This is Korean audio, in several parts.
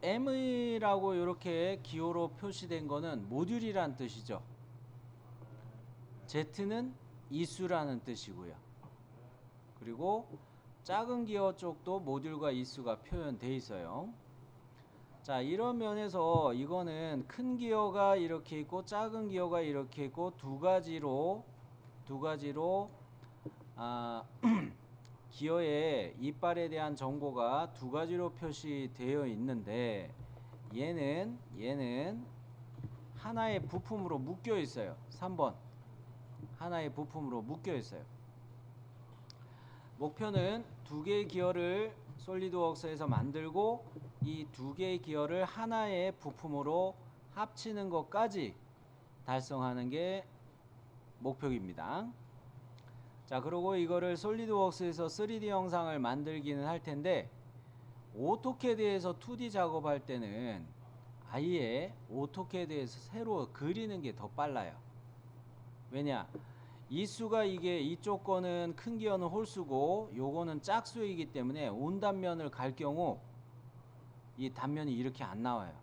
M이라고 이렇게 기호로 표시된 거는 모듈이란 뜻이죠. Z는 이수라는 뜻이고요. 그리고 작은 기호 쪽도 모듈과 이수가 표현되어 있어요. 자, 이런 면에서 이거는 큰 기호가 이렇게 있고 작은 기호가 이렇게 있고 두 가지로 기어의 이빨에 대한 정보가 두 가지로 표시되어 있는데 얘는 하나의 부품으로 묶여 있어요. 3번 하나의 부품으로 묶여 있어요. 목표는 두 개의 기어를 솔리드웍스에서 만들고 이 두 개의 기어를 하나의 부품으로 합치는 것까지 달성하는 게 목표입니다. 자, 그리고 이거를 솔리드웍스에서 3D 영상을 만들기는 할 텐데 오토캐드에서 2D 작업할 때는 아예 오토캐드에서 새로 그리는 게 더 빨라요. 왜냐? 이수가 이게 이쪽 거는 큰 기어는 홀수고 요거는 짝수이기 때문에 온단면을 갈 경우 이 단면이 이렇게 안 나와요.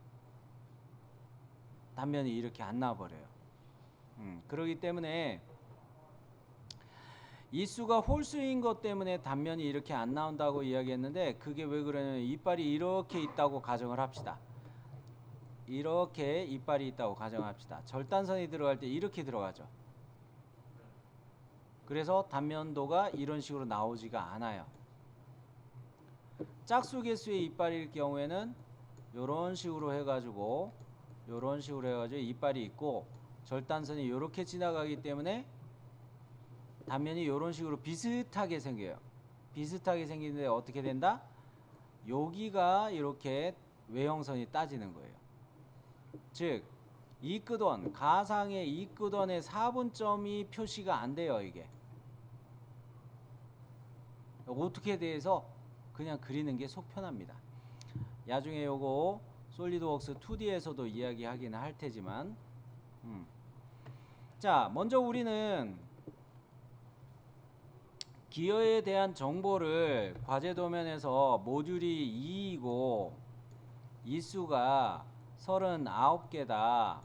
단면이 이렇게 안 나와버려요. 그러기 때문에 이수가 홀수인 것 때문에 단면이 이렇게 안 나온다고 이야기했는데 그게 왜 그러냐면 이빨이 이렇게 있다고 가정을 합시다. 이렇게 이빨이 있다고 가정합시다. 절단선이 들어갈 때 이렇게 들어가죠. 그래서 단면도가 이런 식으로 나오지가 않아요. 짝수 개수의 이빨일 경우에는 이런 식으로 해가지고 이빨이 있고 절단선이 이렇게 지나가기 때문에 단면이 이런 식으로 비슷하게 생겨요. 비슷하게 생기는데 어떻게 된다? 여기가 이렇게 외형선이 따지는 거예요. 즉 이끄던 가상의 이끄던의 4분점이 표시가 안 돼요. 이게 어떻게 대해서 그냥 그리는 게 속 편합니다. 나중에 요거 솔리드웍스 2D에서도 이야기하기는 할 테지만 자, 먼저 우리는 기어에 대한 정보를 과제 도면에서 모듈이 2이고 이수가 39개다.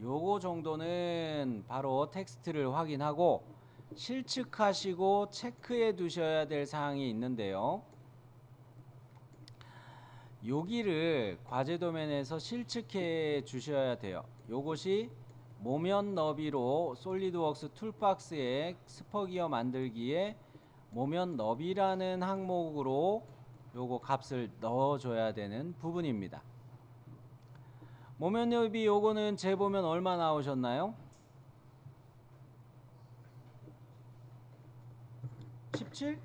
요거 정도는 바로 텍스트를 확인하고 실측하시고 체크해 두셔야 될 사항이 있는데요. 여기를 과제 도면에서 실측해 주셔야 돼요. 요것이 모면 너비로 솔리드웍스 툴박스에 스퍼기어 만들기에 모면 너비라는 항목으로 요거 값을 넣어줘야 되는 부분입니다. 모면 너비 요거는 재보면 얼마 나오셨나요? 17?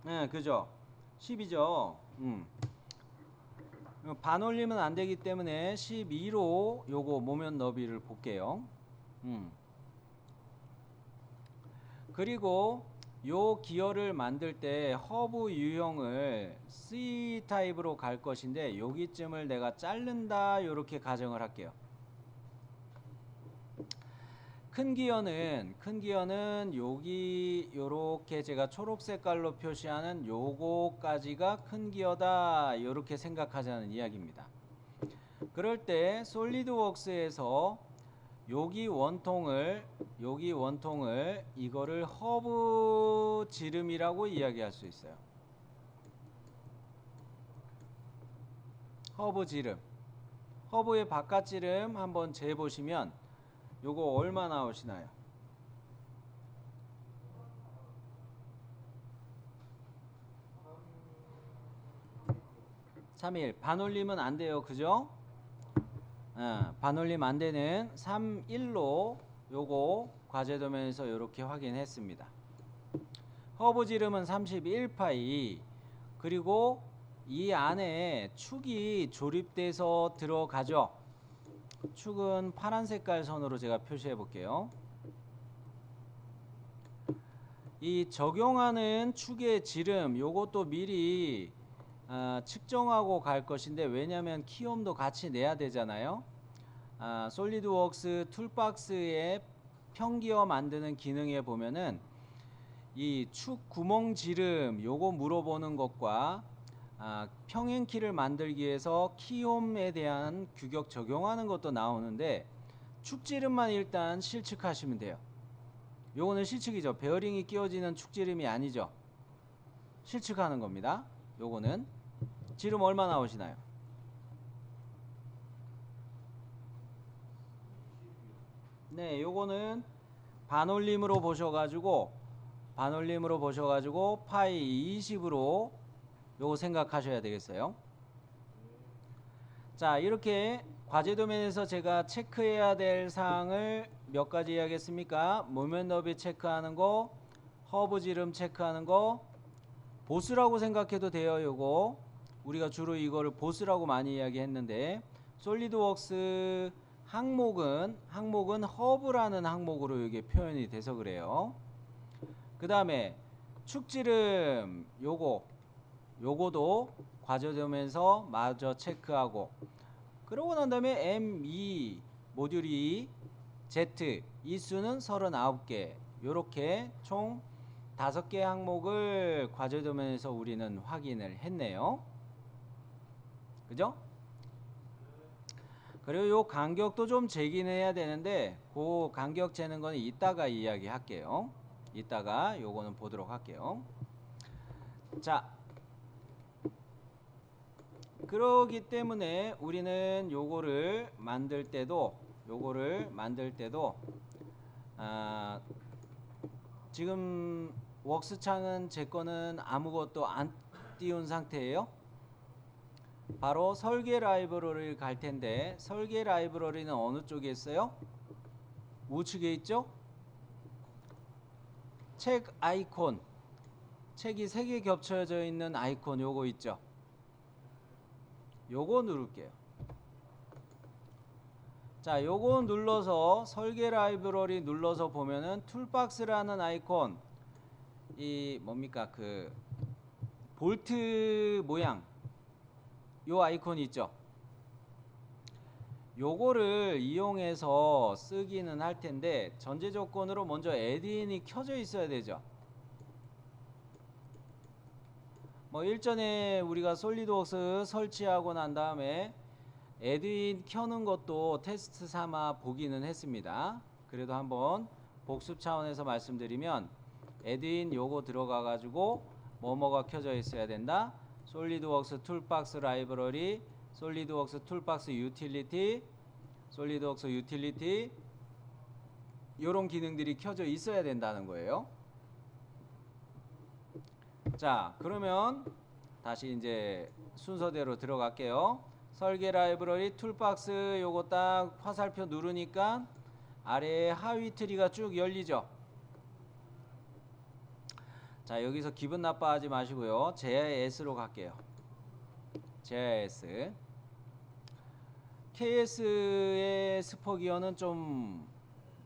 네, 그죠? 10이죠. 반올림은 안 되기 때문에 12로 요거 모면 너비를 볼게요. 그리고 요 기어를 만들 때 허브 유형을 C 타입으로 갈 것인데 여기쯤을 내가 자른다 요렇게 가정을 할게요. 큰 기어는 여기 요렇게 제가 초록 색깔로 표시하는 요거까지가 큰 기어다 요렇게 생각하자는 이야기입니다. 그럴 때 솔리드웍스에서 여기 원통을 이거를 허브 지름이라고 이야기할 수 있어요. 허브 지름, 허브의 바깥 지름 한번 재보시면 요거 얼마 나오시나요? 3일 반올림은 안 돼요. 그죠? 반올림 안 되는 3일로 요거 과제 도면에서 이렇게 확인했습니다. 허브 지름은 31파이 그리고 이 안에 축이 조립돼서 들어가죠. 축은 파란 색깔 선으로 제가 표시해 볼게요. 이 적용하는 축의 지름 요것도 미리 측정하고 갈 것인데 왜냐하면 키움도 같이 내야 되잖아요. 솔리드웍스 툴박스의 평기어 만드는 기능에 보면은 이 축 구멍 지름 요거 물어보는 것과 평행키를 만들기 위해서 키홈에 대한 규격 적용하는 것도 나오는데 축지름만 일단 실측하시면 돼요. 요거는 실측이죠. 베어링이 끼워지는 축지름이 아니죠. 실측하는 겁니다. 요거는 지름 얼마 나오시나요? 네, 요거는 반올림으로 보셔가지고 파이 20으로 요거 생각하셔야 되겠어요. 자, 이렇게 과제 도면에서 제가 체크해야 될 사항을 몇 가지 이야기했습니까? 모면 너비 체크하는 거, 허브 지름 체크하는 거, 보스라고 생각해도 돼요. 요거 우리가 주로 이거를 보스라고 많이 이야기했는데 솔리드웍스 항목은 허브라는 항목으로 이게 표현이 돼서 그래요. 그 다음에 축지름 요거도 과제되면서 마저 체크하고, 그러고 난 다음에 M2 모듈 2 Z 이수는 39개, 요렇게 총 5개 항목을 과제 도면에서 우리는 확인을 했네요. 그죠? 그리고 요 간격도 좀 재긴 해야 되는데 그 간격 재는 거는 이따가 이야기할게요. 이따가 요거는 보도록 할게요. 자, 그러기 때문에 우리는 요거를 만들 때도 지금 웍스창은 제 거는 아무것도 안 띄운 상태예요. 바로 설계 라이브러리를 갈 텐데, 설계 라이브러리는 어느 쪽에 있어요? 우측에 있죠? 책 아이콘, 책이 3개 겹쳐져 있는 아이콘 요거 있죠? 요거 누를게요. 자, 요거 눌러서 설계 라이브러리 눌러서 보면은 툴박스라는 아이콘, 이 뭡니까 그 볼트 모양 요 아이콘 있죠? 요거를 이용해서 쓰기는 할 텐데 전제 조건으로 먼저 애드인이 켜져 있어야 되죠. 뭐 일전에 우리가 솔리드웍스 설치하고 난 다음에 애드인 켜는 것도 테스트 삼아 보기는 했습니다. 그래도 한번 복습 차원에서 말씀드리면 애드인 요거 들어가 가지고 뭐뭐가 켜져 있어야 된다. 솔리드웍스 툴박스 라이브러리, 솔리드웍스 툴박스 유틸리티, 솔리드웍스 유틸리티 요런 기능들이 켜져 있어야 된다는 거예요. 자, 그러면 다시 이제 순서대로 들어갈게요. 설계 라이브러리 툴박스 요거 딱 화살표 누르니까 아래에 하위 트리가 쭉 열리죠. 자, 여기서 기분 나빠하지 마시고요. JIS로 갈게요. JIS. KS의 스포기어는 좀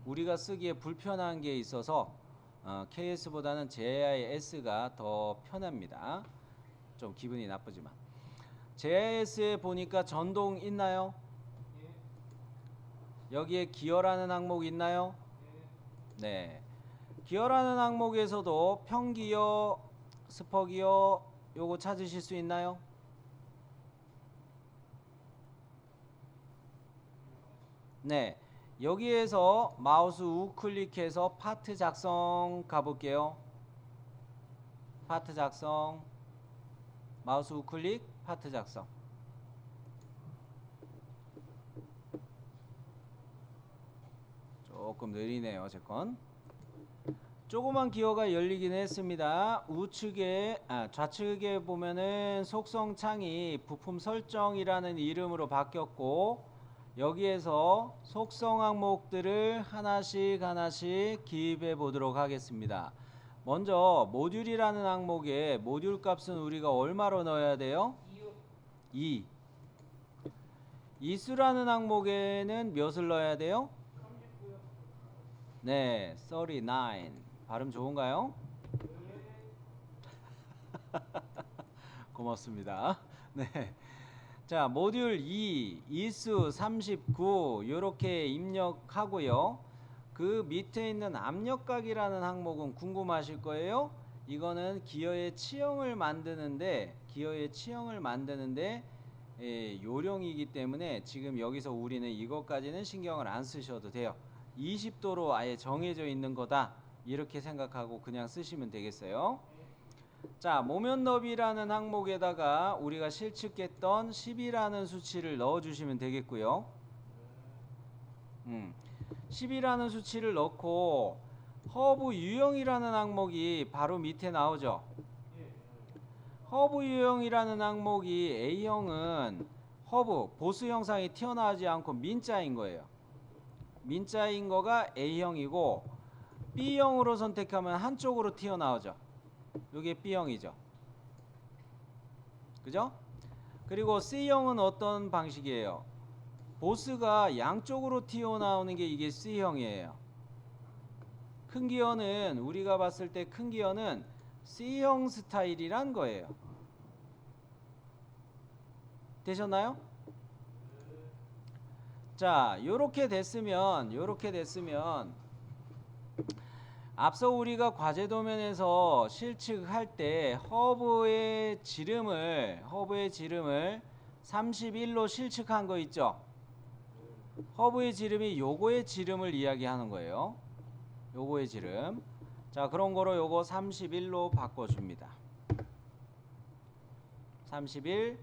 우리가 쓰기에 불편한 게 있어서 KS보다는 JIS가 더 편합니다. 좀 기분이 나쁘지만. JIS에 보니까 전동 있나요? 여기에 기어라는 항목 있나요? 네. 기어라는 항목에서도 평기어, 스퍼기어 요거 찾으실 수 있나요? 네. 여기에서 마우스 우클릭해서 파트 작성 가볼게요. 파트 작성, 마우스 우클릭, 파트 작성. 조금 느리네요, 제 건. 조그만 기어가 열리긴 했습니다. 좌측에 보면은 속성 창이 부품 설정이라는 이름으로 바뀌었고, 여기에서 속성 항목들을 하나씩 기입해 보도록 하겠습니다. 먼저 모듈이라는 항목에 모듈 값은 우리가 얼마로 넣어야 돼요? 2. 이수라는 항목에는 몇을 넣어야 돼요? 39요. 네, 39. 발음 좋은가요? 고맙습니다. 네. 자, 모듈 2, 이수 39 요렇게 입력하고요. 그 밑에 있는 압력각이라는 항목은 궁금하실 거예요. 이거는 기어의 치형을 만드는데 기어의 치형을 만드는데 요령이기 때문에 지금 여기서 우리는 이것까지는 신경을 안 쓰셔도 돼요. 20도로 아예 정해져 있는 거다 이렇게 생각하고 그냥 쓰시면 되겠어요. 자, 모면너비라는 항목에다가 우리가 실측했던 10이라는 수치를 넣어 주시면 되겠고요. 10이라는 수치를 넣고 허브 유형이라는 항목이 바로 밑에 나오죠. 허브 유형이라는 항목이 A형은 허브 보스 형상이 튀어나오지 않고 민자인 거예요. 민자인 거가 A형이고 B형으로 선택하면 한쪽으로 튀어나오죠. 이게 B형이죠. 그죠? 그리고 C형은 어떤 방식이에요? 보스가 양쪽으로 튀어나오는 게 이게 C형이에요. 큰 기어는 우리가 봤을 때 큰 기어는 C형 스타일이란 거예요. 되셨나요? 자, 요렇게 됐으면 앞서 우리가 과제 도면에서 실측할 때 허브의 지름을 31로 실측한 거 있죠? 허브의 지름이 요거의 지름을 이야기하는 거예요. 요거의 지름. 자, 그런 거로 요거 31로 바꿔줍니다. 31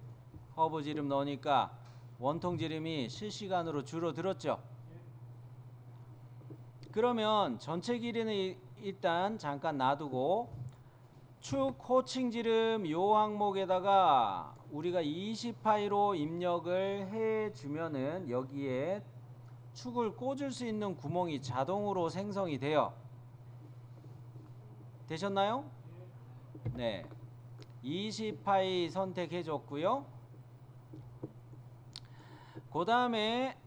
허브 지름 넣으니까 원통 지름이 실시간으로 줄어들었죠. 그러면 전체 길이는 일단 잠깐 놔두고 축 호칭 지름 요 항목에다가 우리가 20파이로 입력을 해주면은 여기에 축을 꽂을 수 있는 구멍이 자동으로 생성이 돼요. 되셨나요? 네. 20파이 선택해 줬고요. 그 다음에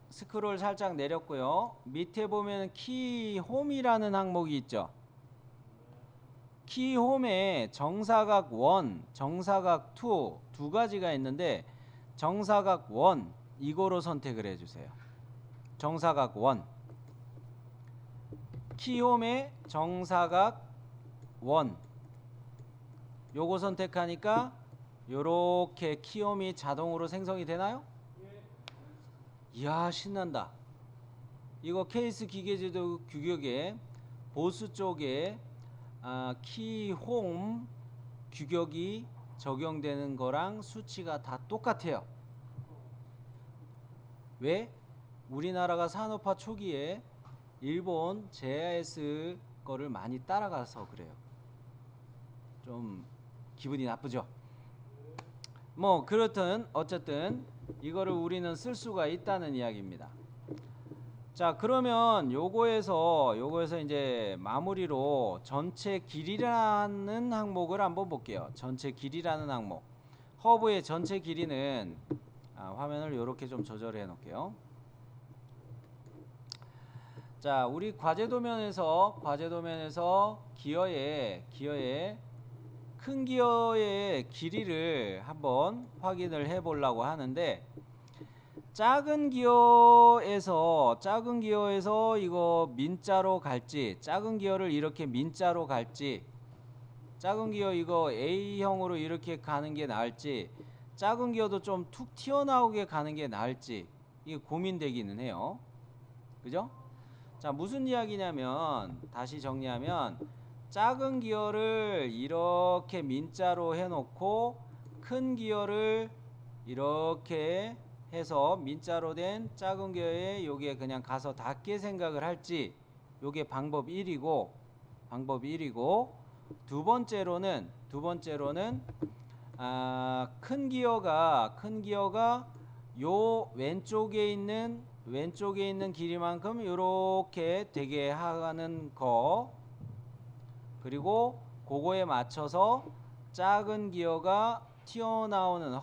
스크롤 살짝 내렸고요. 밑에 보면 키홈이라는 항목이 있죠. 키홈에 정사각 1, 정사각 2 두 가지가 있는데 정사각 1 이거로 선택을 해주세요. 정사각 1 키홈에 정사각 1 요거 선택하니까 요렇게 키홈이 자동으로 생성이 되나요? 이야, 신난다. 이거 케이스 기계제도 규격에 보스 쪽에 키홈 규격이 적용되는 거랑 수치가 다 똑같아요. 왜? 우리나라가 산업화 초기에 일본 JIS 거를 많이 따라가서 그래요. 좀 기분이 나쁘죠? 뭐 그렇든 어쨌든 이거를 우리는 쓸 수가 있다는 이야기입니다. 자, 그러면 요거에서 이제 마무리로 전체 길이라는 항목을 한번 볼게요. 전체 길이라는 항목. 허브의 전체 길이는 화면을 이렇게 좀 조절해 놓을게요. 자, 우리 과제 도면에서 기어의 큰 기어의 길이를 한번 확인을 해 보려고 하는데 작은 기어에서 이거 민자로 갈지, 작은 기어를 이렇게 민자로 갈지, 작은 기어 이거 A형으로 이렇게 가는 게 나을지, 작은 기어도 좀 툭 튀어나오게 가는 게 나을지 이게 고민되기는 해요. 그죠? 자, 무슨 이야기냐면 다시 정리하면 작은 기어를 이렇게 민자로 해놓고 큰 기어를 이렇게 해서 민자로 된 작은 기어에 요게 그냥 가서 닿게 생각을 할지 요게 방법 1이고 두 번째로는 큰 기어가 요 왼쪽에 있는 길이만큼 요렇게 되게 하는 거, 그리고 그거에 맞춰서 작은 기어가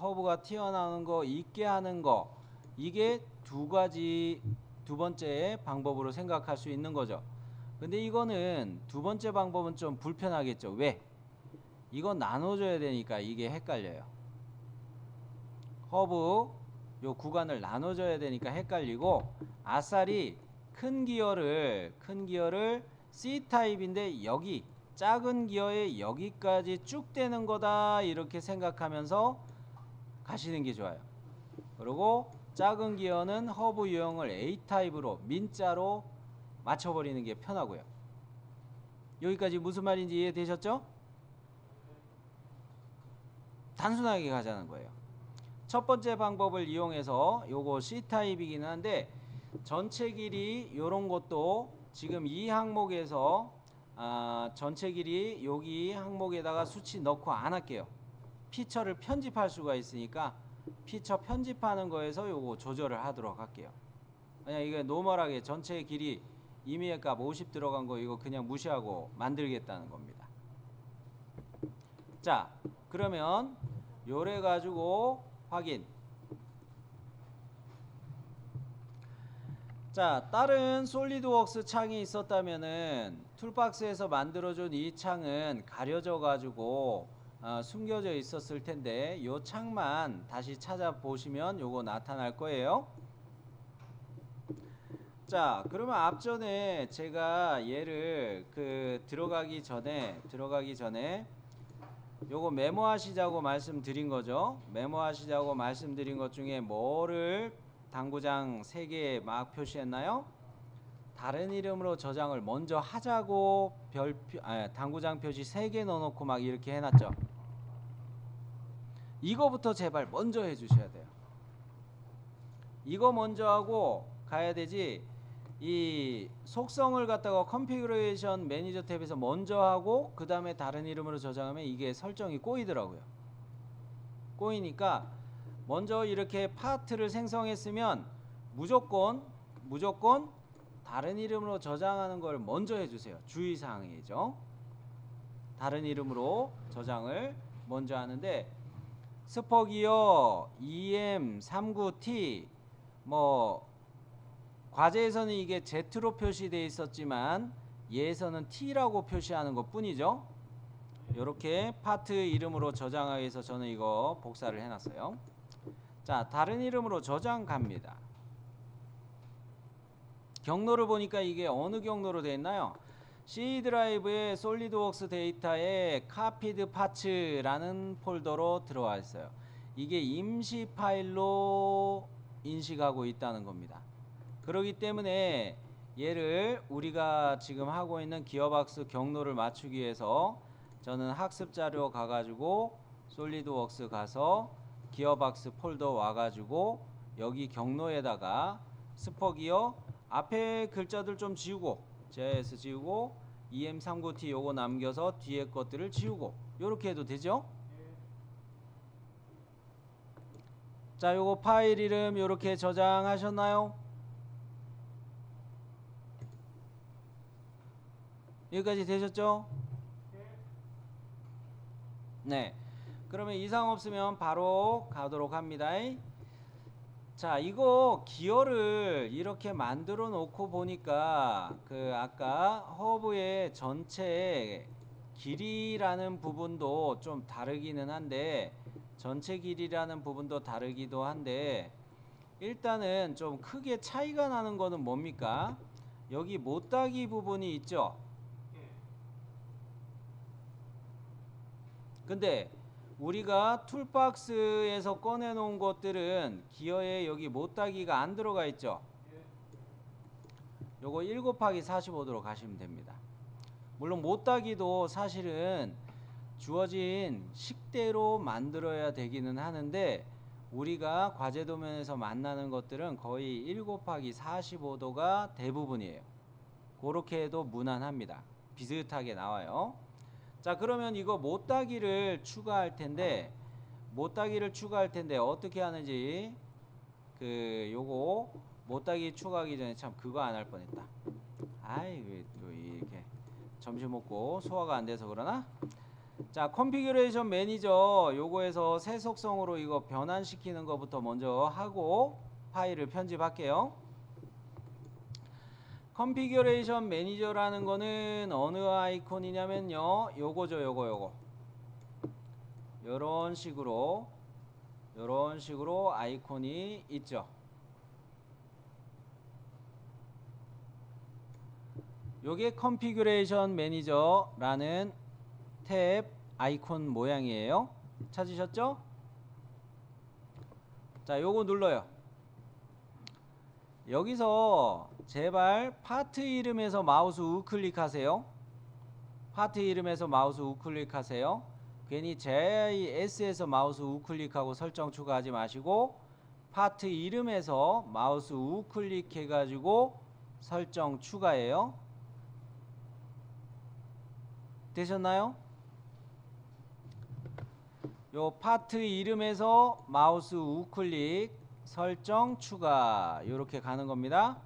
허브가 튀어나오는 거 있게 하는 거, 이게 두 번째 방법으로 생각할 수 있는 거죠. 근데 이거는 두 번째 방법은 좀 불편하겠죠. 왜? 이거 나눠줘야 되니까 이게 헷갈려요. 허브 요 구간을 나눠줘야 되니까 헷갈리고, 아싸리 큰 기어를 C타입인데 여기 작은 기어에 여기까지 쭉 되는 거다 이렇게 생각하면서 가시는 게 좋아요. 그리고 작은 기어는 허브 유형을 A타입으로 민자로 맞춰버리는 게 편하고요. 여기까지 무슨 말인지 이해되셨죠? 단순하게 가자는 거예요. 첫 번째 방법을 이용해서 요거 C타입이긴 한데 전체 길이 요런 것도 지금 이 항목에서 전체 길이 여기 항목에다가 수치 넣고 안 할게요. 피처를 편집할 수가 있으니까 피처 편집하는 거에서 요거 조절을 하도록 할게요. 그냥 이게 노멀하게 전체 길이 임의의 값 50 들어간 거 이거 그냥 무시하고 만들겠다는 겁니다. 자, 그러면 요래 가지고 확인. 자, 다른 솔리드웍스 창이 있었다면은 툴박스에서 만들어준 이 창은 가려져 가지고 숨겨져 있었을 텐데 요 창만 다시 찾아보시면 요거 나타날 거예요. 자, 그러면 앞전에 제가 얘를 들어가기 전에 요거 메모하시자고 말씀드린 거죠. 메모하시자고 말씀드린 것 중에 뭐를 당구장 3개 막 표시했나요? 다른 이름으로 저장을 먼저 하자고 당구장 표시 3개 넣어놓고 막 이렇게 해놨죠. 이거부터 제발 먼저 해주셔야 돼요. 이거 먼저 하고 가야 되지. 이 속성을 갖다가 컨피그레이션 매니저 탭에서 먼저 하고 그 다음에 다른 이름으로 저장하면 이게 설정이 꼬이더라고요. 꼬이니까 먼저 이렇게 파트를 생성했으면 무조건 다른 이름으로 저장하는 걸 먼저 해주세요. 주의사항이죠. 다른 이름으로 저장을 먼저 하는데 스퍼기어 EM39T 뭐 과제에서는 이게 Z로 표시되어 있었지만 얘에서는 T라고 표시하는 것 뿐이죠. 이렇게 파트 이름으로 저장하기 위해서 저는 이거 복사를 해놨어요. 자, 다른 이름으로 저장 갑니다. 경로를 보니까 이게 어느 경로로 되어 있나요? C 드라이브의 솔리드웍스 데이터에 copied parts라는 폴더로 들어와 있어요. 이게 임시 파일로 인식하고 있다는 겁니다. 그렇기 때문에 얘를 우리가 지금 하고 있는 기어박스 경로를 맞추기 위해서 저는 학습 자료 가가지고 솔리드웍스 가서 기어박스 폴더 와가지고 여기 경로에다가 스퍼기어 앞에 글자들 좀 지우고 JS 지우고 EM39T 요거 남겨서 뒤에 것들을 지우고 요렇게 해도 되죠? 자, 요거 파일 이름 요렇게 저장하셨나요? 여기까지 되셨죠? 네. 그러면 이상 없으면 바로 가도록 합니다. 자, 이거 기어를 이렇게 만들어 놓고 보니까 아까 허브의 전체 길이라는 부분도 좀 다르기는 한데 전체 길이라는 부분도 다르기도 한데 일단은 좀 크게 차이가 나는 거는 뭡니까? 여기 못따기 부분이 있죠. 근데 우리가 툴박스에서 꺼내 놓은 것들은 기어에 여기 못따기가 안 들어가 있죠. 요거 1 곱하기 45도로 가시면 됩니다. 물론 못따기도 사실은 주어진 식대로 만들어야 되기는 하는데 우리가 과제 도면에서 만나는 것들은 거의 1 곱하기 45도가 대부분이에요. 그렇게 해도 무난합니다. 비슷하게 나와요. 자, 그러면 이거 못따기를 추가할 텐데 어떻게 하는지 요거 못따기 추가하기 전에 참 그거 안 할 뻔했다. 아이, 왜 또 이렇게 점심 먹고 소화가 안 돼서 그러나? 자, 컨피규레이션 매니저 요거에서 새 속성으로 이거 변환시키는 것부터 먼저 하고 파일을 편집할게요. 컨피규레이션 매니저라는 거는 어느 아이콘이냐면요, 요거죠. 요거 요런 식으로 아이콘이 있죠. 요게 컨피규레이션 매니저라는 탭 아이콘 모양이에요. 찾으셨죠? 자, 요거 눌러요. 여기서 제발 파트 이름에서 마우스 우클릭하세요. 파트 이름에서 마우스 우클릭하세요. 괜히 JS에서 마우스 우클릭하고 설정 추가하지 마시고 파트 이름에서 마우스 우클릭해 가지고 설정 추가해요. 되셨나요? 요 파트 이름에서 마우스 우클릭 설정 추가 요렇게 가는 겁니다.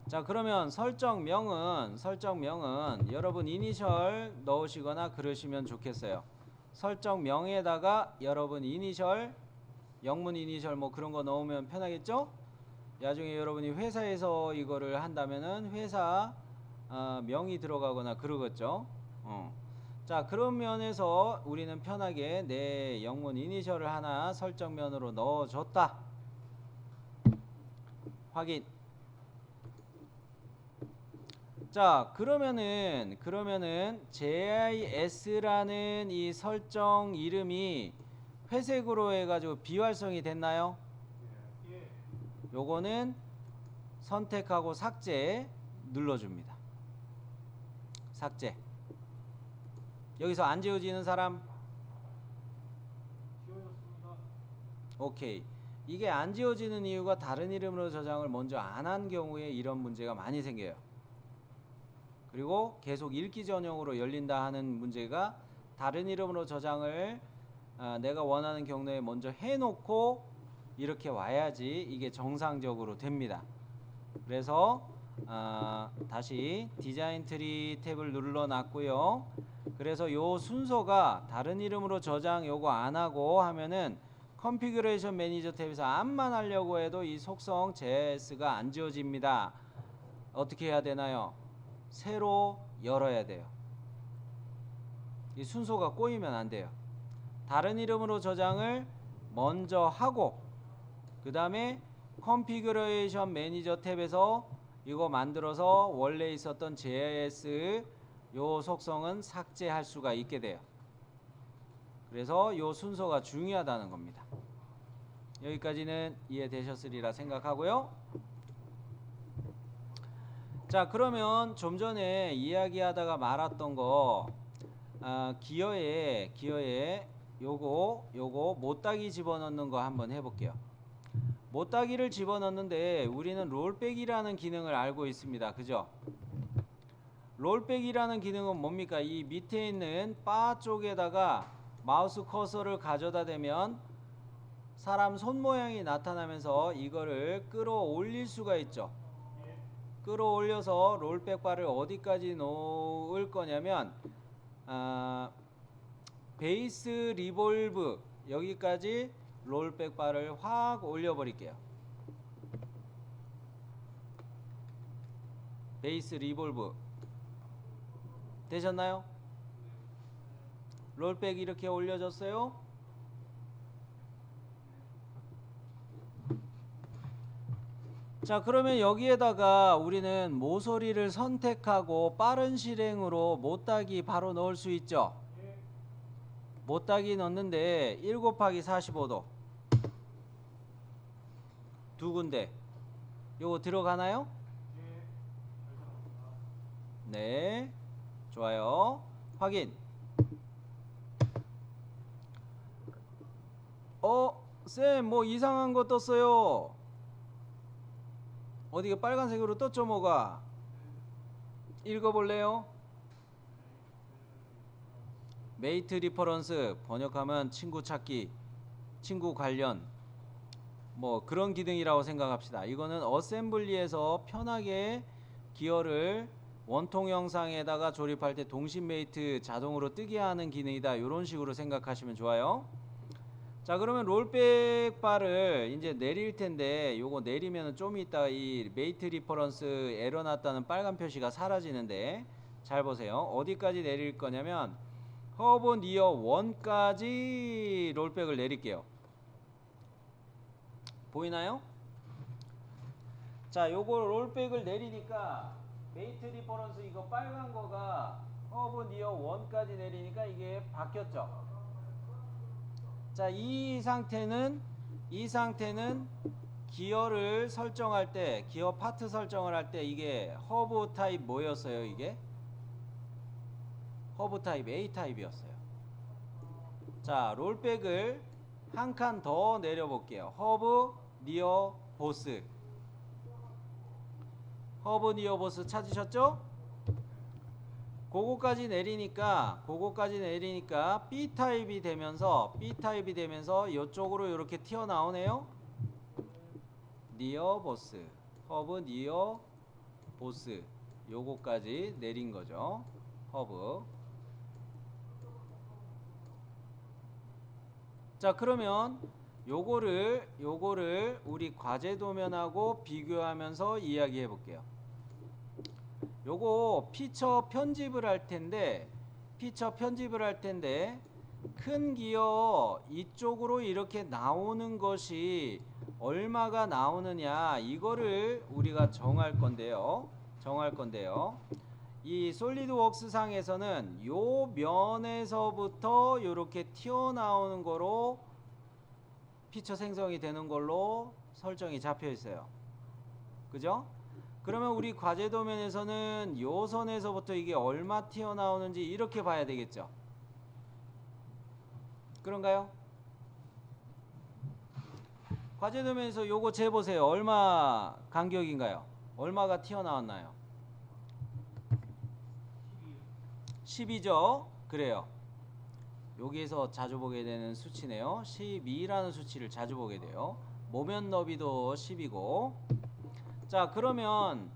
자, 그러면 설정명은 여러분 이니셜 넣으시거나 그러시면 좋겠어요. 설정명에다가 여러분 이니셜, 영문 이니셜 뭐 그런 거 넣으면 편하겠죠? 나중에 여러분이 회사에서 이거를 한다면은 회사 명이 들어가거나 그러겠죠. 자, 그런 면에서 우리는 편하게 내 영문 이니셜을 하나 설정면으로 넣어줬다. 확인. 자, 그러면은 JIS라는 이 설정 이름이 회색으로 해가지고 비활성이 됐나요? 요거는 선택하고 삭제 눌러줍니다. 삭제. 여기서 안 지워지는 사람? 지워졌습니다. 오케이. 이게 안 지워지는 이유가 다른 이름으로 저장을 먼저 안 한 경우에 이런 문제가 많이 생겨요. 그리고 계속 읽기 전용으로 열린다 하는 문제가 다른 이름으로 저장을 내가 원하는 경로에 먼저 해놓고 이렇게 와야지 이게 정상적으로 됩니다. 그래서 다시 디자인 트리 탭을 눌러놨고요. 그래서 요 순서가 다른 이름으로 저장 요거 안 하고 하면은 컨피규레이션 매니저 탭에서 암만 하려고 해도 이 속성 JS가 안 지워집니다. 어떻게 해야 되나요? 새로 열어야 돼요. 이 순서가 꼬이면 안 돼요. 다른 이름으로 저장을 먼저 하고 그 다음에 컨피규레이션 매니저 탭에서 이거 만들어서 원래 있었던 JS 요 속성은 삭제할 수가 있게 돼요. 그래서 요 순서가 중요하다는 겁니다. 여기까지는 이해되셨으리라 생각하고요. 자, 그러면 좀 전에 이야기하다가 말았던 거 기어에 요거 못따기 집어넣는 거 한번 해볼게요. 못따기를 집어넣는데 우리는 롤백이라는 기능을 알고 있습니다. 그죠? 롤백이라는 기능은 뭡니까? 이 밑에 있는 바 쪽에다가 마우스 커서를 가져다 대면 사람 손 모양이 나타나면서 이거를 끌어올릴 수가 있죠. 끌어올려서 롤백 바를 어디까지 놓을 거냐면 베이스 리볼브 여기까지 롤백 바를 확 올려 버릴게요. 베이스 리볼브 되셨나요? 롤백 이렇게 올려졌어요. 자, 그러면 여기에다가 우리는 모서리를 선택하고 빠른 실행으로 못따기 바로 넣을 수 있죠. 못따기 넣는데 1 곱하기 45도 두 군데 요거 들어가나요? 네, 좋아요. 확인. 쌤, 뭐 이상한 거 떴어요. 어디가 빨간색으로 떴죠, 뭐가? 읽어볼래요? 메이트 리퍼런스 번역하면 친구 찾기, 친구 관련 뭐 그런 기능이라고 생각합시다. 이거는 어셈블리에서 편하게 기어를 원통 영상에다가 조립할 때 동심 메이트 자동으로 뜨게 하는 기능이다. 이런 식으로 생각하시면 좋아요. 자, 그러면 롤백 바를 이제 내릴 텐데 요거 내리면은 좀 이따 이 메이트 리퍼런스 에러 났다는 빨간 표시가 사라지는데 잘 보세요. 어디까지 내릴 거냐면 허브 니어 1까지 롤백을 내릴게요. 보이나요? 자, 요거 롤백을 내리니까 메이트 리퍼런스 이거 빨간 거가 허브 니어 1까지 내리니까 이게 바뀌었죠. 자, 이 상태는 기어를 설정할 때, 기어 파트 설정을 할 때 이게 허브 타입 뭐였어요? 이게 허브 타입 A 타입이었어요. 자, 롤백을 한 칸 더 내려볼게요. 허브 니어 보스. 허브 니어 보스 찾으셨죠? 그거까지 내리니까 B 타입이 되면서 이쪽으로 이렇게 튀어나오네요. 니어 보스, 허브 니어 보스, 요거까지 내린 거죠. 허브. 자, 그러면 요거를 우리 과제 도면하고 비교하면서 이야기해 볼게요. 요거 피처 편집을 할 텐데 큰 기어 이쪽으로 이렇게 나오는 것이 얼마가 나오느냐 이거를 우리가 정할 건데요. 이 솔리드웍스 상에서는 요 면에서부터 이렇게 튀어나오는 거로 피처 생성이 되는 걸로 설정이 잡혀 있어요. 그죠? 그러면 우리 과제 도면에서는 요 선에서부터 이게 얼마 튀어나오는지 이렇게 봐야 되겠죠. 그런가요? 과제 도면에서 요거 재보세요. 얼마 간격인가요? 얼마가 튀어나왔나요? 12죠? 그래요. 여기에서 자주 보게 되는 수치네요. 12라는 수치를 자주 보게 돼요. 모면 너비도 10이고. 자, 그러면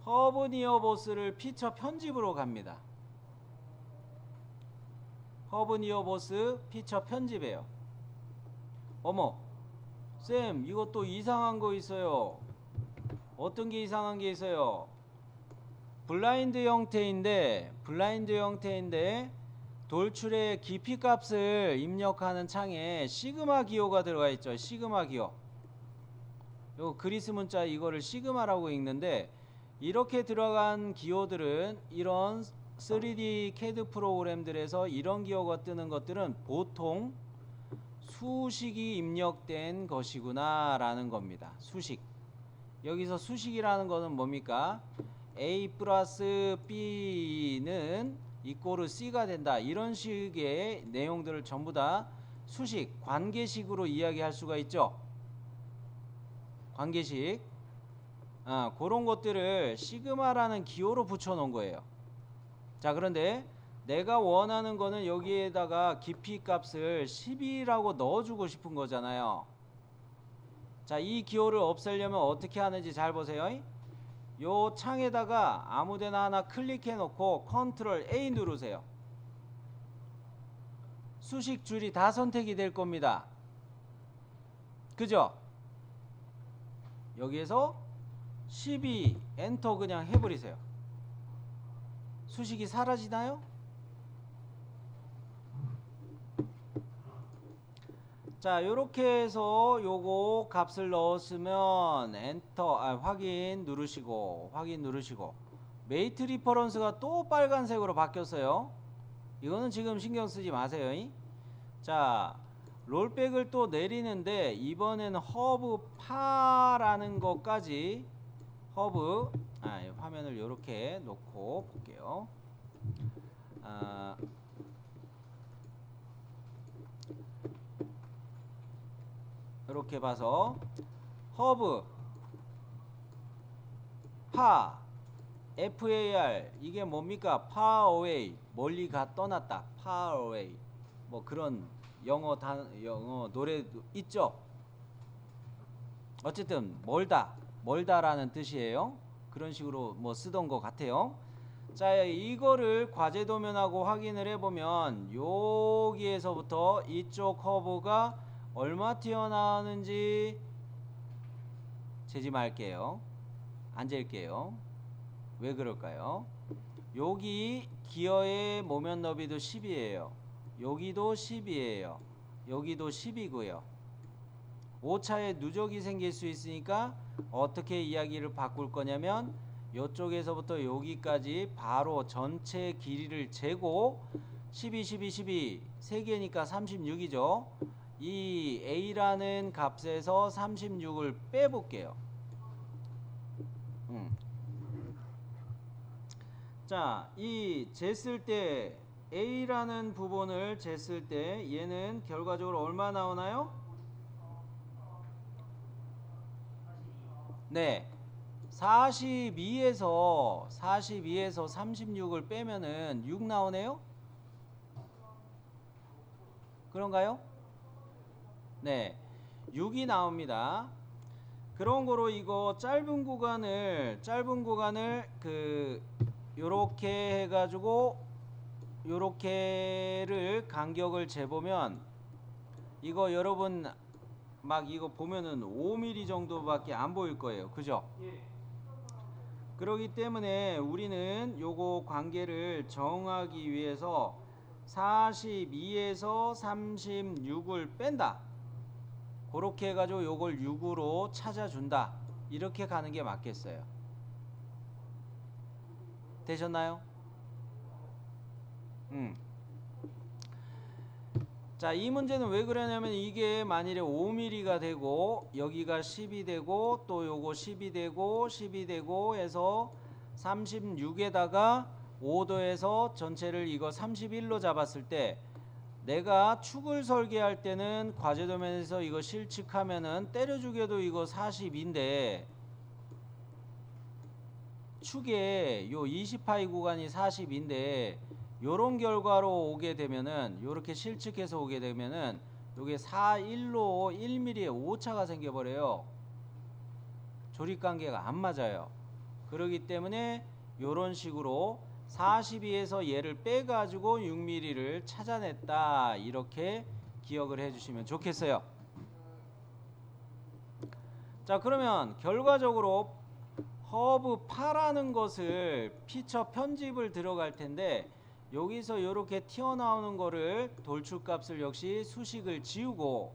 허브 니어 보스를 피처 편집으로 갑니다. 허브 니어 보스 피처 편집이에요. 어머, 쌤, 이것도 이상한 거 있어요. 어떤 게 이상한 게 있어요? 블라인드 형태인데 돌출의 깊이 값을 입력하는 창에 시그마 기호가 들어가 있죠. 시그마 기호. 요 그리스 문자 이거를 시그마라고 읽는데, 이렇게 들어간 기호들은 이런 3D CAD 프로그램들에서 이런 기호가 뜨는 것들은 보통 수식이 입력된 것이구나 라는 겁니다. 수식. 여기서 수식이라는 것은 뭡니까? A 플러스 B는 이꼬르 C가 된다. 이런 식의 내용들을 전부 다 수식, 관계식으로 이야기할 수가 있죠. 관계식. 그런 것들을 시그마라는 기호로 붙여놓은 거예요. 자, 그런데 내가 원하는 거는 여기에다가 깊이 값을 12라고 넣어주고 싶은 거잖아요. 자, 이 기호를 없애려면 어떻게 하는지 잘 보세요. 요 창에다가 아무데나 하나 클릭해 놓고 컨트롤 A 누르세요. 수식 줄이 다 선택이 될 겁니다. 그죠? 여기에서 12 엔터 그냥 해버리세요. 수식이 사라지나요? 자, 요렇게 해서 요거 값을 넣었으면 엔터 확인 누르시고 메이트 리퍼런스가 또 빨간색으로 바뀌었어요. 이거는 지금 신경 쓰지 마세요. 자, 롤백을 또 내리는데 이번에는 허브 파라는 것까지 화면을 요렇게 놓고 볼게요. 이렇게 봐서 허브 파 FAR 이게 뭡니까? far away 멀리 떠났다. far away 뭐 그런 영어 노래도 있죠. 어쨌든 멀다라는 뜻이에요. 그런 식으로 뭐 쓰던 것 같아요. 자, 이거를 과제 도면하고 확인을 해보면 여기에서부터 이쪽 커브가 얼마 튀어나오는지 재지 말게요. 안 잴게요. 왜 그럴까요? 여기 기어의 모면 너비도 10이에요. 여기도 10이에요. 여기도 10이고요. 오차에 누적이 생길 수 있으니까 어떻게 이야기를 바꿀 거냐면 이쪽에서부터 여기까지 바로 전체 길이를 재고 12, 12, 12 3개니까 36이죠. 이 A라는 값에서 36을 빼볼게요. 자, 이 쟀을 때 A라는 부분을 쟀을 때 얘는 결과적으로 얼마 나오나요? 네. 42에서 36을 빼면은 6 나오네요? 그런가요? 네. 6이 나옵니다. 그런 거로 이거 짧은 구간을 요렇게 해가지고 요렇게를 간격을 재보면 이거 여러분 막 이거 보면은 5mm 정도밖에 안 보일 거예요. 그죠? 예. 그렇기 때문에 우리는 요거 관계를 정하기 위해서 42에서 36을 뺀다. 그렇게 해가지고 요걸 6으로 찾아준다. 이렇게 가는 게 맞겠어요. 되셨나요? 자, 이 문제는 왜 그러냐면 이게 만일에 5mm가 되고 여기가 10이 되고 또 요거 10이 되고 10이 되고 해서 36에다가 5도에서 전체를 이거 31로 잡았을 때 내가 축을 설계할 때는 과제도면에서 이거 실측하면은 때려주게도 이거 40인데 축에 요 20파이 구간이 40인데 요런 결과로 오게 되면은 요렇게 실측해서 오게 되면은 요게 4,1로 1mm의 오차가 생겨버려요. 조립관계가 안 맞아요. 그러기 때문에 요런 식으로 42에서 얘를 빼가지고 6mm를 찾아냈다. 이렇게 기억을 해주시면 좋겠어요. 자, 그러면 결과적으로 허브 파라는 것을 피처 편집을 들어갈 텐데 여기서 이렇게 튀어나오는 거를 돌출값을 역시 수식을 지우고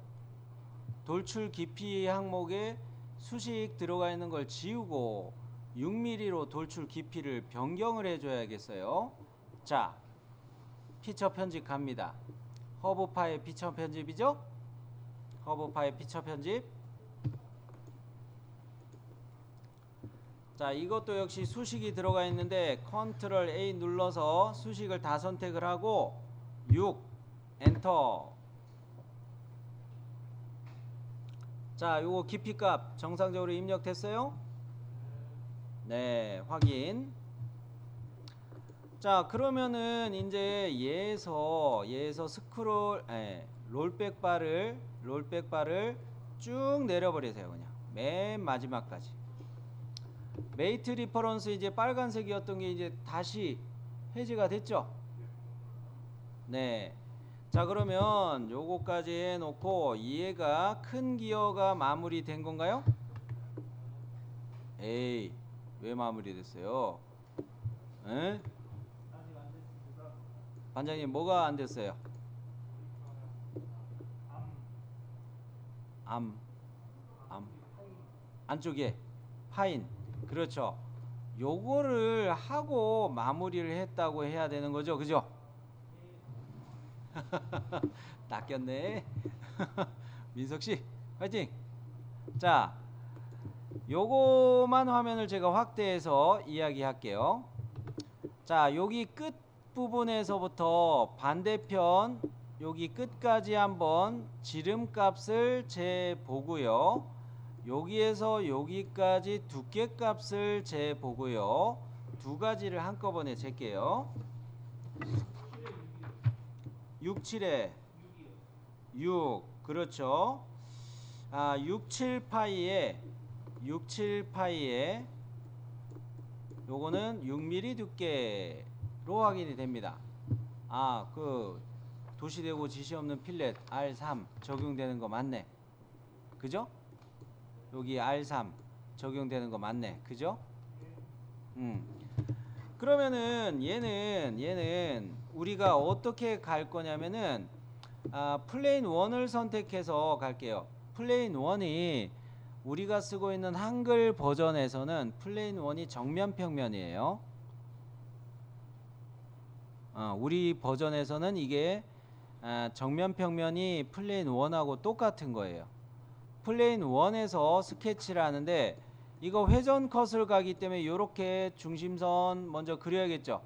돌출 깊이 항목에 수식 들어가 있는 걸 지우고 6mm로 돌출 깊이를 변경을 해줘야겠어요. 자, 피처 편집 갑니다. 허브파의 피처 편집이죠? 허브파의 피처 편집. 자, 이것도 역시 수식이 들어가 있는데 컨트롤 A 눌러서 수식을 다 선택을 하고 6 엔터. 자, 요거 깊이값 정상적으로 입력됐어요? 네, 확인. 자, 그러면은 이제 얘에서 스크롤 롤백바를 쭉 내려버리세요. 그냥 맨 마지막까지. 메이트 리퍼런스 이제 빨간색이었던 게 이제 다시 해제가 됐죠? 네. 자, 그러면 요거까지 해놓고 얘가 큰 기어가 마무리된 건가요? 에이, 왜 마무리됐어요? 에? 반장님 뭐가 안 됐어요? 안쪽에 파인. 그렇죠. 요거를 하고 마무리를 했다고 해야 되는 거죠. 그죠? 낚였네. 민석씨 화이팅. 자, 요거만 화면을 제가 확대해서 이야기할게요. 자, 여기 끝 부분에서부터 반대편 여기 끝까지 한번 지름값을 재보고요. 여기에서 여기까지 두께값을 재보고요. 두 가지를 한꺼번에 잴게요. 6, 7에 6. 그렇죠. 6, 7파이에 요거는 6mm 두께로 확인이 됩니다. 그 도시되고 지시 없는 필렛 R3 적용되는 거 맞네. 그죠? 여기 R3 적용되는 거 맞네. 그죠? 그러면은 얘는 우리가 어떻게 갈 거냐면은 플레인 1을 선택해서 갈게요. 플레인 1이 우리가 쓰고 있는 한글 버전에서는 플레인 원이 정면 평면이에요. 우리 버전에서는 이게 정면 평면이 플레인 원하고 똑같은 거예요. 플레인 원에서 스케치를 하는데 이거 회전 컷을 가기 때문에 이렇게 중심선 먼저 그려야겠죠.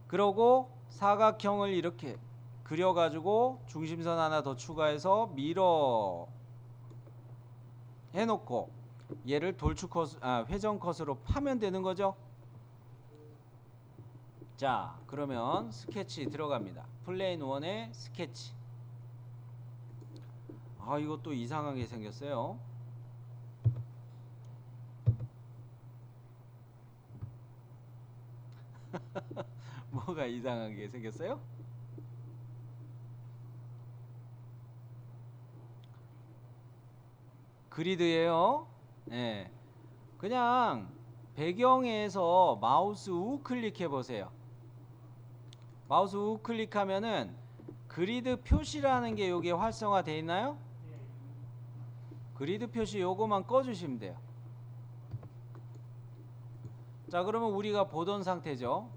그러고 사각형을 이렇게 그려가지고 중심선 하나 더 추가해서 밀어 해놓고 얘를 돌출 컷, 회전 컷으로 파면 되는 거죠. 자, 그러면 스케치 들어갑니다. 플레인 1의 스케치. 이것도 이상하게 생겼어요. 뭐가 이상하게 생겼어요? 그리드예요. 네. 그냥 배경에서 마우스 우클릭 해보세요. 마우스 우클릭하면은 그리드 표시라는 게 여기에 활성화되어 있나요? 그리드 표시 요거만 꺼주시면 돼요. 자, 그러면 우리가 보던 상태죠.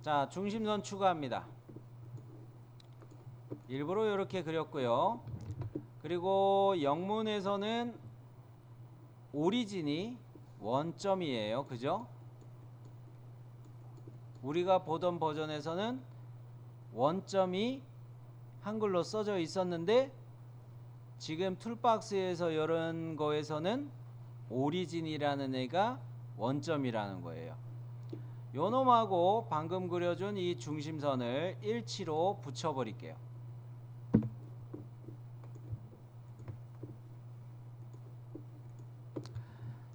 자, 중심선 추가합니다. 일부러 이렇게 그렸고요. 그리고 영문에서는 오리진이 원점이에요. 그죠? 우리가 보던 버전에서는 원점이 한글로 써져 있었는데 지금 툴박스에서 열은 거에서는 오리진이라는 애가 원점이라는 거예요. 요 놈하고 방금 그려준 이 중심선을 일치로 붙여버릴게요.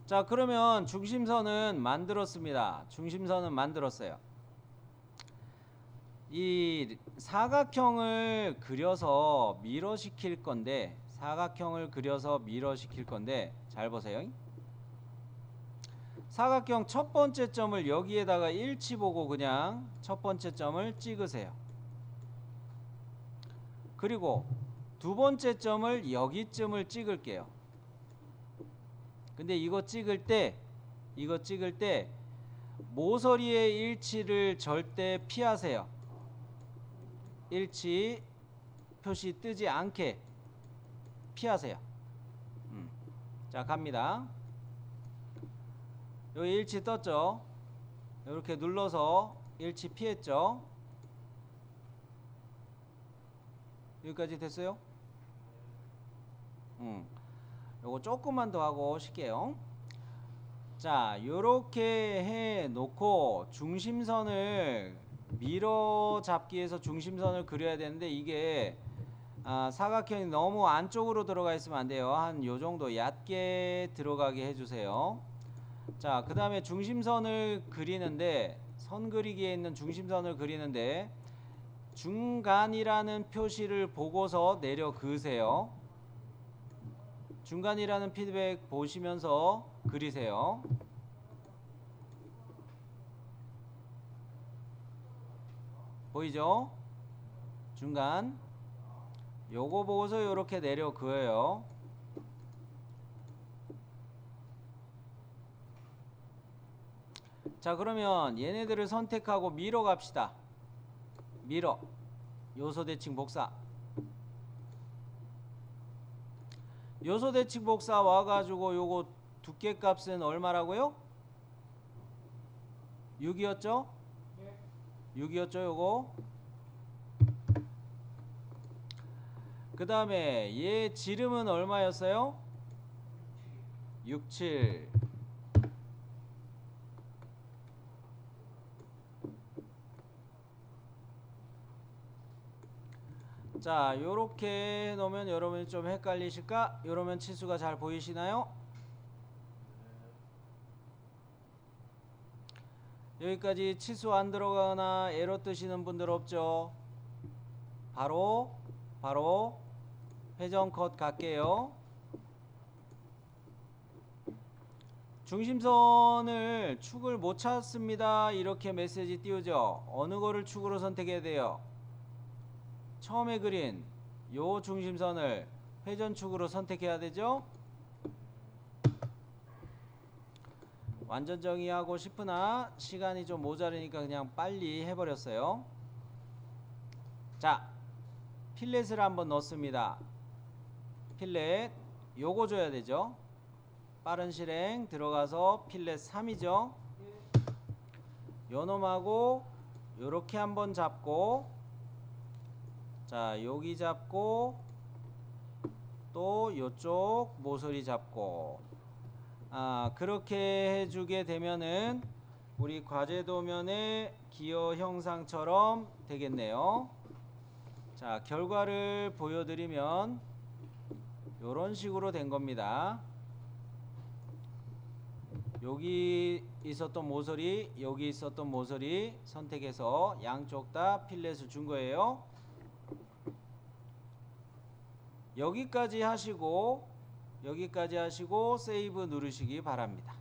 자, 그러면 중심선은 만들었습니다. 중심선은 만들었어요. 이 사각형을 그려서 미러시킬 건데 잘 보세요. 사각형 첫 번째 점을 여기에다가 일치 보고 그냥 첫 번째 점을 찍으세요. 그리고 두 번째 점을 여기쯤을 찍을게요. 근데 이거 찍을 때 모서리의 일치를 절대 피하세요. 일치 표시 뜨지 않게 피하세요. 자, 갑니다. 여기 일치 떴죠? 이렇게 눌러서 일치 피했죠? 여기까지 됐어요? 요거 조금만 더 하고 쉴게요. 자, 요렇게 해 놓고 중심선을 밀어 잡기 위해서 중심선을 그려야 되는데 이게 사각형이 너무 안쪽으로 들어가 있으면 안 돼요. 한 요 정도 얕게 들어가게 해주세요. 자, 그 다음에 중심선을 그리는데 선 그리기에 있는 중심선을 그리는데 중간이라는 표시를 보고서 내려 그으세요. 중간이라는 피드백 보시면서 그리세요. 보이죠? 중간. 요거 보고서 요렇게 내려 그어요. 자, 그러면 얘네들을 선택하고 밀어 갑시다. 밀어. 요소 대칭 복사. 요소 대칭 복사 와가지고 요거 두께 값은 얼마라고요? 6이었죠? 6이었죠 요거. 그 다음에 얘 지름은 얼마였어요? 67. 자, 요렇게 해놓으면 여러분이 좀 헷갈리실까? 요러면 치수가 잘 보이시나요? 여기까지 치수 안 들어가거나 에러 뜨시는 분들 없죠? 바로 회전 컷 갈게요. 중심선을 축을 못 찾습니다. 이렇게 메시지 띄우죠. 어느 거를 축으로 선택해야 돼요? 처음에 그린 요 중심선을 회전축으로 선택해야 되죠. 완전 정의하고 싶으나 시간이 좀 모자르니까 그냥 빨리 해버렸어요. 자, 필렛을 한번 넣습니다. 필렛 요거 줘야 되죠. 빠른 실행 들어가서 필렛 3이죠. 요놈하고 요렇게 한번 잡고, 자 여기 잡고 또 요쪽 모서리 잡고, 그렇게 해주게 되면은 우리 과제도면의 기어 형상처럼 되겠네요. 자, 결과를 보여드리면 요런 식으로 된 겁니다. 여기 있었던 모서리, 여기 있었던 모서리 선택해서 양쪽 다 필렛을 준 거예요. 여기까지 하시고 세이브 누르시기 바랍니다.